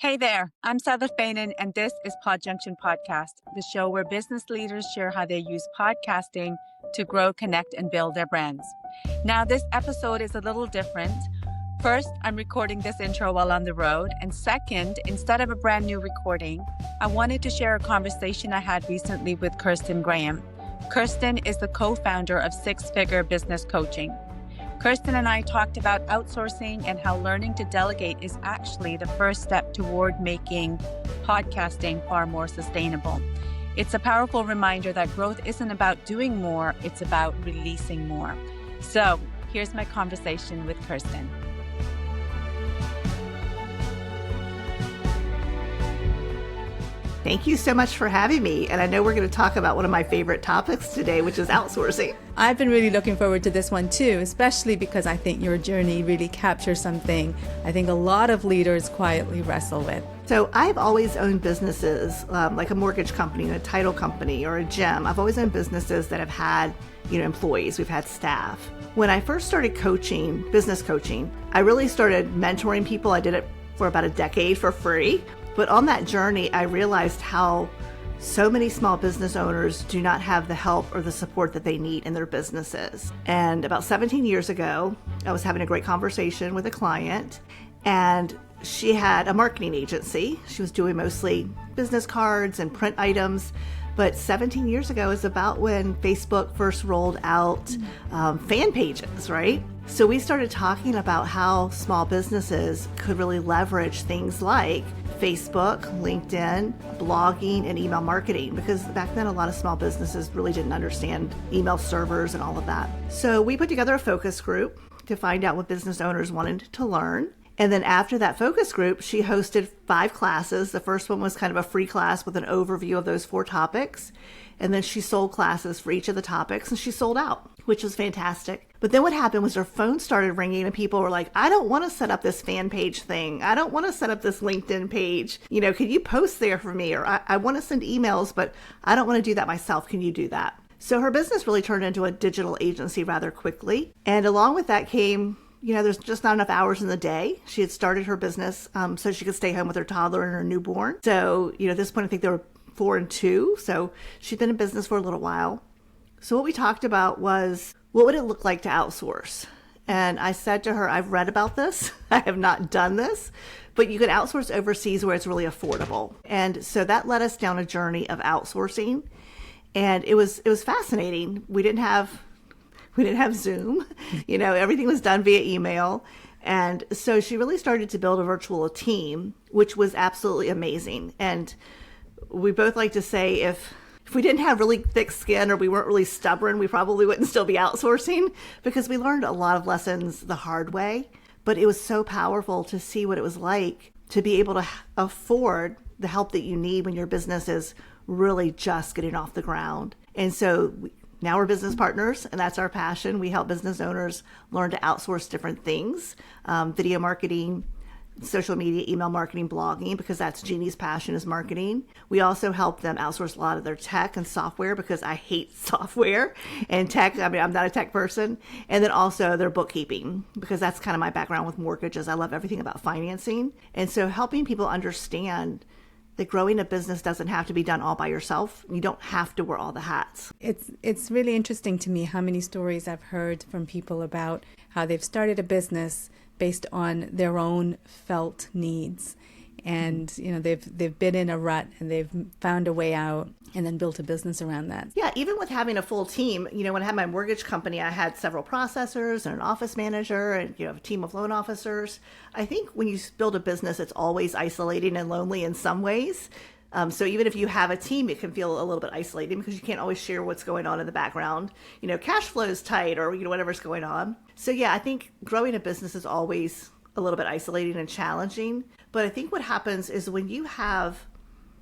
Hey there, I'm Sadaf Bainan, and this is Pod Junction Podcast, the show where business leaders share how they use podcasting to grow, connect, and build their brands. Now, this episode is a little different. First, I'm recording this intro while on the road. And second, instead of a brand new recording, I wanted to share a conversation I had recently with Kirsten Graham. Kirsten is the co-founder of Six Figure Business Coaching. Kirsten and I talked about outsourcing and how learning to delegate is actually the first step toward making podcasting far more sustainable. It's a powerful reminder that growth isn't about doing more, it's about releasing more. So here's my conversation with Kirsten. Thank you so much for having me. And I know we're going to talk about one of my favorite topics today, which is outsourcing. I've been really looking forward to this one too, especially because I think your journey really captures something I think a lot of leaders quietly wrestle with. So I've always owned businesses like a mortgage company, a title company, or a gym. I've always owned businesses that have had, employees. We've had staff. When I first started coaching, business coaching, I really started mentoring people. I did it for about a decade for free. But on that journey, I realized how so many small business owners do not have the help or the support that they need in their businesses. And about 17 years ago, I was having a great conversation with a client, and she had a marketing agency. She was doing mostly business cards and print items. But 17 years ago is about when Facebook first rolled out fan pages, right? So we started talking about how small businesses could really leverage things like Facebook, LinkedIn, blogging, and email marketing, because back then a lot of small businesses really didn't understand email servers and all of that. So we put together a focus group to find out what business owners wanted to learn. And then after that focus group, she hosted 5 classes. The first one was kind of a free class with an overview of those 4 topics. And then she sold classes for each of the topics, and she sold out, which was fantastic. But then what happened was her phone started ringing, and people were like, I don't want to set up this fan page thing. I don't want to set up this LinkedIn page. Can you post there for me? Or I want to send emails, but I don't want to do that myself. Can you do that? So her business really turned into a digital agency rather quickly. And along with that came, there's just not enough hours in the day. She had started her business so she could stay home with her toddler and her newborn. So, at this point, I think they were 4 and 2. So she'd been in business for a little while. So what we talked about was, what would it look like to outsource? And I said to her, I've read about this. I have not done this, but you can outsource overseas where it's really affordable. And so that led us down a journey of outsourcing. And it was fascinating. We didn't have Zoom, everything was done via email. And so she really started to build a virtual team, which was absolutely amazing. And we both like to say if we didn't have really thick skin or we weren't really stubborn, we probably wouldn't still be outsourcing, because we learned a lot of lessons the hard way. But it was so powerful to see what it was like to be able to afford the help that you need when your business is really just getting off the ground. And so now we're business partners, and that's our passion. We help business owners learn to outsource different things, video marketing, social media, email marketing, blogging, because that's Jeannie's passion, is marketing. We also help them outsource a lot of their tech and software, because I hate software and tech. I'm not a tech person. And then also their bookkeeping, because that's kind of my background with mortgages. I love everything about financing. And so helping people understand that growing a business doesn't have to be done all by yourself. You don't have to wear all the hats. It's really interesting to me how many stories I've heard from people about how they've started a business based on their own felt needs. And, they've been in a rut and they've found a way out and then built a business around that. Yeah, even with having a full team, when I had my mortgage company, I had several processors and an office manager and, a team of loan officers. I think when you build a business, it's always isolating and lonely in some ways. So even if you have a team, it can feel a little bit isolating because you can't always share what's going on in the background. Cash flow is tight or, whatever's going on. So yeah, I think growing a business is always a little bit isolating and challenging. But I think what happens is when you have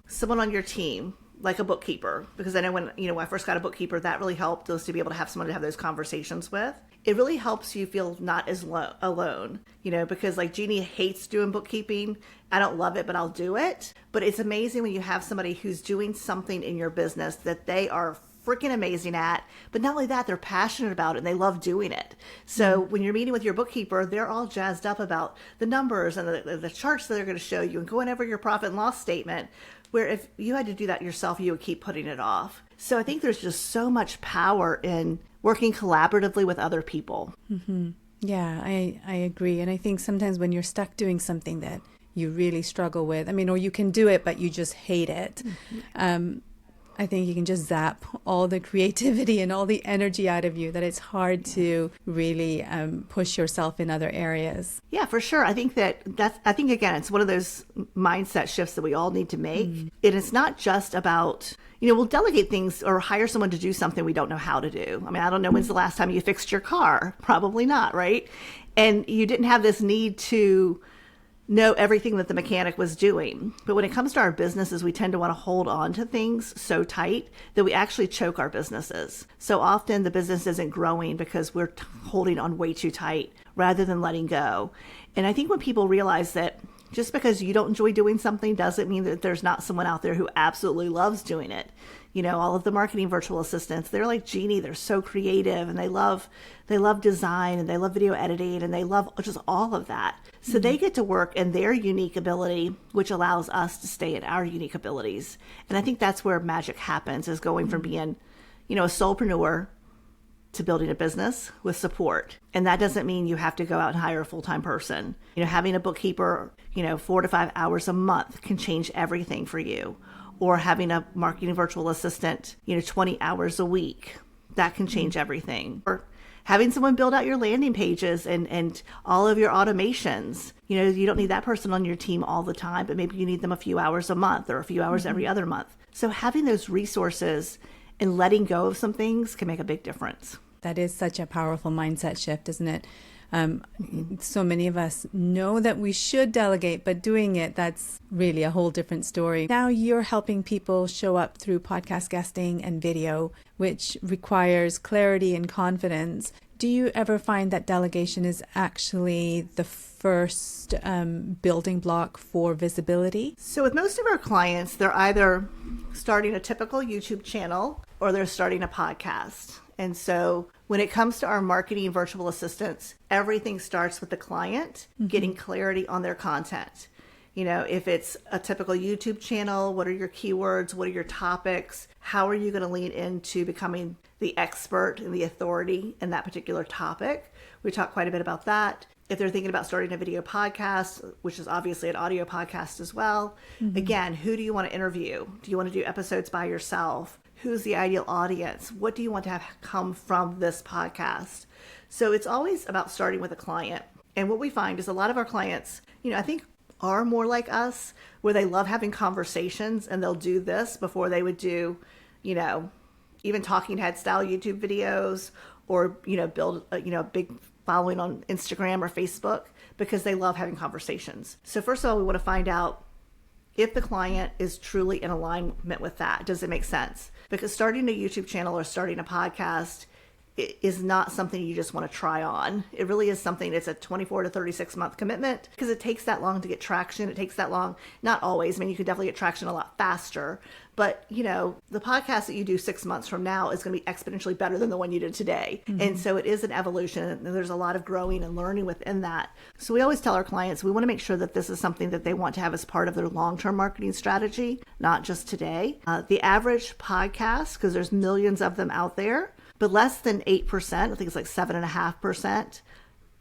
someone on your team, like a bookkeeper, because I know when I first got a bookkeeper, that really helped us to be able to have someone to have those conversations with. It really helps you feel not as alone, because like Jeannie hates doing bookkeeping. I don't love it, but I'll do it. But it's amazing when you have somebody who's doing something in your business that they are freaking amazing at. But not only that, they're passionate about it and they love doing it. So when you're meeting with your bookkeeper, they're all jazzed up about the numbers and the charts that they're going to show you and going over your profit and loss statement. Where if you had to do that yourself, you would keep putting it off. So I think there's just so much power in working collaboratively with other people. Mm-hmm. Yeah, I agree. And I think sometimes when you're stuck doing something that you really struggle with, or you can do it, but you just hate it. I think you can just zap all the creativity and all the energy out of you, that it's hard to really push yourself in other areas. Yeah, for sure. I think again, it's one of those mindset shifts that we all need to make. And it's not just about, we'll delegate things or hire someone to do something we don't know how to do. I don't know when's the last time you fixed your car. Probably not, right? And you didn't have this need to know everything that the mechanic was doing. But when it comes to our businesses, we tend to want to hold on to things so tight that we actually choke our businesses. So often the business isn't growing because we're holding on way too tight rather than letting go. And I think when people realize that just because you don't enjoy doing something doesn't mean that there's not someone out there who absolutely loves doing it. All of the marketing virtual assistants, they're like Jeannie. They're so creative and they love design and they love video editing and they love just all of that. So they get to work in their unique ability, which allows us to stay in our unique abilities. And I think that's where magic happens, is going from being, a solopreneur to building a business with support. And that doesn't mean you have to go out and hire a full-time person. Having a bookkeeper, 4 to 5 hours a month can change everything for you. Or having a marketing virtual assistant, 20 hours a week, that can change everything. Or having someone build out your landing pages and all of your automations. You don't need that person on your team all the time, but maybe you need them a few hours a month or a few hours every other month. So having those resources and letting go of some things can make a big difference. That is such a powerful mindset shift, isn't it? So many of us know that we should delegate, but doing it, that's really a whole different story. Now you're helping people show up through podcast guesting and video, which requires clarity and confidence. Do you ever find that delegation is actually the first building block for visibility? So with most of our clients, they're either starting a typical YouTube channel or they're starting a podcast. And so when it comes to our marketing virtual assistants, everything starts with the client getting clarity on their content. If it's a typical YouTube channel, what are your keywords? What are your topics? How are you going to lean into becoming the expert and the authority in that particular topic? We talk quite a bit about that. If they're thinking about starting a video podcast, which is obviously an audio podcast as well, again, who do you want to interview? Do you want to do episodes by yourself? Who's the ideal audience? What do you want to have come from this podcast? So it's always about starting with a client. And what we find is a lot of our clients, I think are more like us, where they love having conversations and they'll do this before they would do, even talking head style YouTube videos or, build a big following on Instagram or Facebook, because they love having conversations. So first of all, we want to find out if the client is truly in alignment with that. Does it make sense? Because starting a YouTube channel or starting a podcast is not something you just want to try on. It really is something, it's a 24 to 36 month commitment, because it takes that long to get traction. It takes that long, not always. You can definitely get traction a lot faster, but the podcast that you do 6 months from now is going to be exponentially better than the one you did today. And so it is an evolution, and there's a lot of growing and learning within that. So we always tell our clients, we want to make sure that this is something that they want to have as part of their long-term marketing strategy, not just today. The average podcast, because there's millions of them out there, but less than 8%, I think it's like 7.5%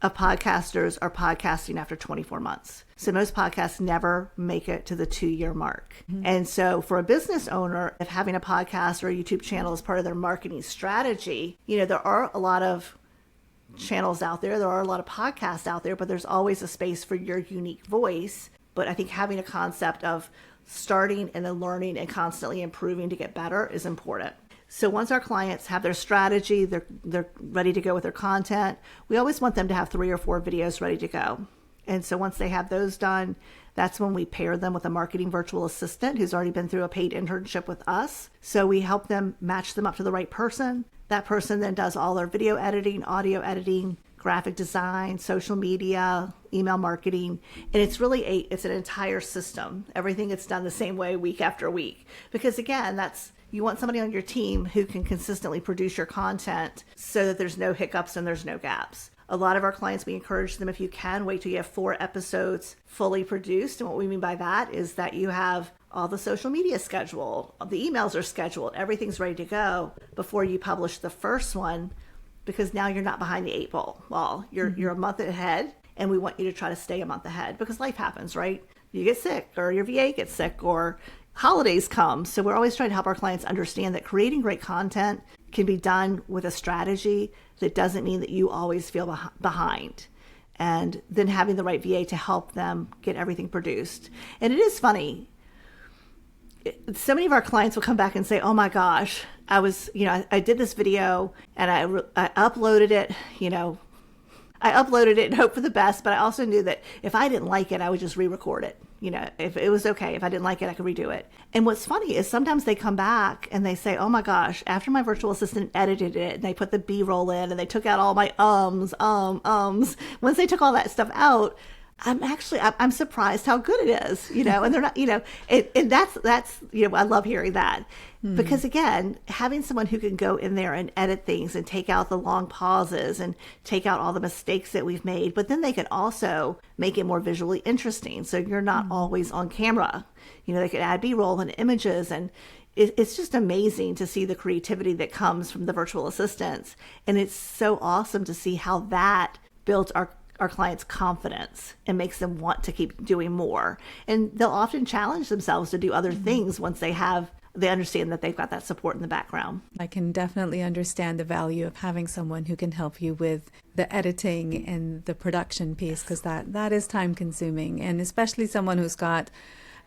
of podcasters are podcasting after 24 months. So most podcasts never make it to the 2-year mark. And so for a business owner, if having a podcast or a YouTube channel is part of their marketing strategy, there are a lot of channels out there. There are a lot of podcasts out there, but there's always a space for your unique voice. But I think having a concept of starting and then learning and constantly improving to get better is important. So once our clients have their strategy, they're ready to go with their content, we always want them to have 3 or 4 videos ready to go. And so once they have those done, that's when we pair them with a marketing virtual assistant who's already been through a paid internship with us. So we help them match them up to the right person. That person then does all their video editing, audio editing, graphic design, social media, email marketing. And it's really it's an entire system. Everything gets done the same way week after week. Because again, You want somebody on your team who can consistently produce your content so that there's no hiccups and there's no gaps. A lot of our clients, we encourage them, if you can, wait till you have 4 episodes fully produced. And what we mean by that is that you have all the social media scheduled, the emails are scheduled, everything's ready to go before you publish the first one, because now you're not behind the 8 ball. You're a month ahead, and we want you to try to stay a month ahead, because life happens, right? You get sick, or your VA gets sick, or holidays come. So we're always trying to help our clients understand that creating great content can be done with a strategy that doesn't mean that you always feel behind. And then having the right VA to help them get everything produced. And it is funny. So many of our clients will come back and say, oh my gosh, I did this video and I uploaded it, I uploaded it and hoped for the best, but I also knew that if I didn't like it, I would just re-record it. If it was okay, if I didn't like it, I could redo it. And what's funny is sometimes they come back and they say, oh my gosh, after my virtual assistant edited it and they put the B-roll in and they took out all my ums. Once they took all that stuff out, I'm surprised how good it is, and they're not, and that's, I love hearing that. Because again, having someone who can go in there and edit things and take out the long pauses and take out all the mistakes that we've made, but then they can also make it more visually interesting. So you're not always on camera. They could add B-roll and images, and it's just amazing to see the creativity that comes from the virtual assistants. And it's so awesome to see how that builds our clients' confidence and makes them want to keep doing more. And they'll often challenge themselves to do other things once they understand that they've got that support in the background. I can definitely understand the value of having someone who can help you with the editing and the production piece, because that is time consuming, and especially someone who's got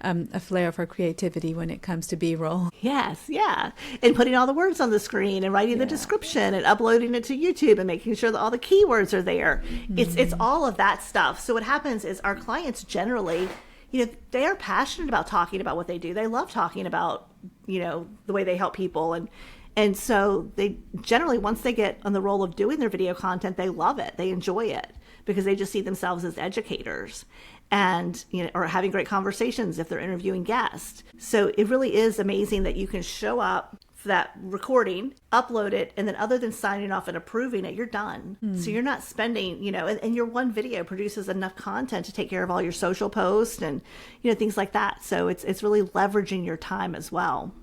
a flair for creativity when it comes to B-roll. Yes, yeah. And putting all the words on the screen and writing the description and uploading it to YouTube and making sure that all the keywords are there. It's all of that stuff. So what happens is our clients generally, they are passionate about talking about what they do. They love talking about, the way they help people. And so they generally, once they get on the role of doing their video content, they love it. They enjoy it because they just see themselves as educators. And or having great conversations if they're interviewing guests. So it really is amazing that you can show up for that recording, upload it, and then other than signing off and approving it, you're done. So you're not spending, and your one video produces enough content to take care of all your social posts and things like that. So it's really leveraging your time as well.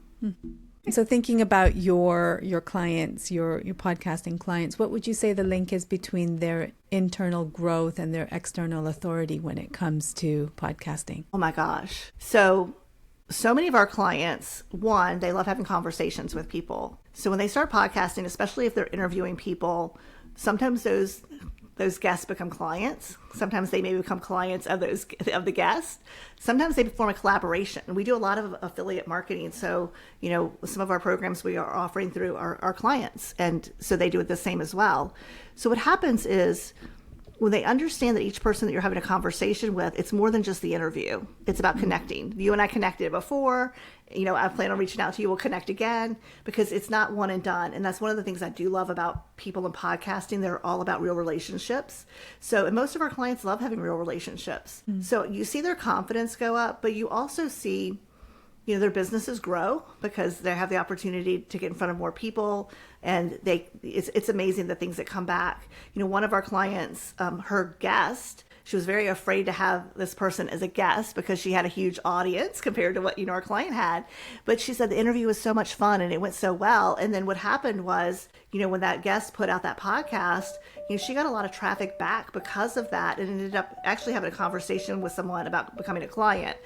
So thinking about your clients, your podcasting clients, what would you say the link is between their internal growth and their external authority when it comes to podcasting? Oh my gosh. So many of our clients, one, they love having conversations with people. So when they start podcasting, especially if they're interviewing people, sometimes those guests become clients. Sometimes they may become clients of the guests. Sometimes they form a collaboration. We do a lot of affiliate marketing. So, some of our programs we are offering through our clients. And so they do it the same as well. So what happens is when they understand that each person that you're having a conversation with, it's more than just the interview. It's about connecting. You and I connected before. I plan on reaching out to you. We'll connect again, because it's not one and done. And that's one of the things I do love about people in podcasting. They're all about real relationships. And most of our clients love having real relationships. So you see their confidence go up, but you also see their businesses grow because they have the opportunity to get in front of more people, and it's amazing the things that come back. One of our clients, her guest, she was very afraid to have this person as a guest because she had a huge audience compared to what our client had. But she said the interview was so much fun and it went so well. And then what happened was, when that guest put out that podcast, she got a lot of traffic back because of that, and ended up actually having a conversation with someone about becoming a client.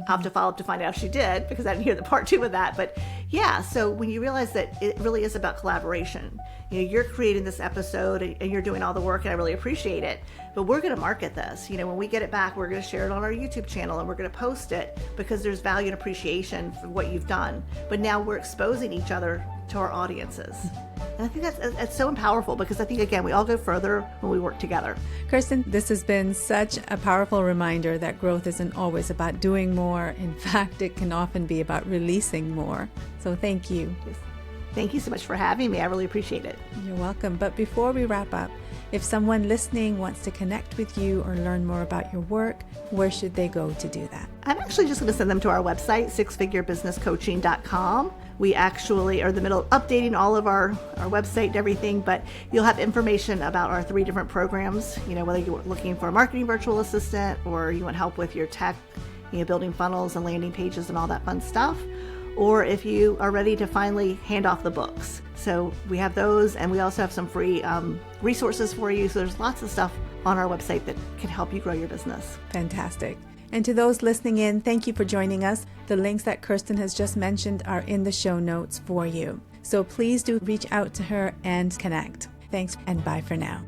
I'll have to follow up to find out if she did, because I didn't hear the part 2 of that. But yeah, so when you realize that it really is about collaboration, you're creating this episode and you're doing all the work, and I really appreciate it. But we're going to market this. When we get it back, we're going to share it on our YouTube channel and we're going to post it because there's value and appreciation for what you've done. But now we're exposing each other to our audiences. And I think that's so powerful, because I think, again, we all go further when we work together. Kirsten, this has been such a powerful reminder that growth isn't always about doing more. In fact, it can often be about releasing more. So thank you. Yes. Thank you so much for having me. I really appreciate it. You're welcome. But before we wrap up, If someone listening wants to connect with you or learn more about your work, where should they go to do that? I'm actually just going to send them to our website, sixfigurebusinesscoaching.com. We actually are in the middle of updating all of our website and everything, but you'll have information about our 3 different programs, whether you're looking for a marketing virtual assistant or you want help with your tech, building funnels and landing pages and all that fun stuff, or if you are ready to finally hand off the books. So we have those, and we also have some free resources for you. So there's lots of stuff on our website that can help you grow your business. Fantastic. And to those listening in, thank you for joining us. The links that Kirsten has just mentioned are in the show notes for you. So please do reach out to her and connect. Thanks, and bye for now.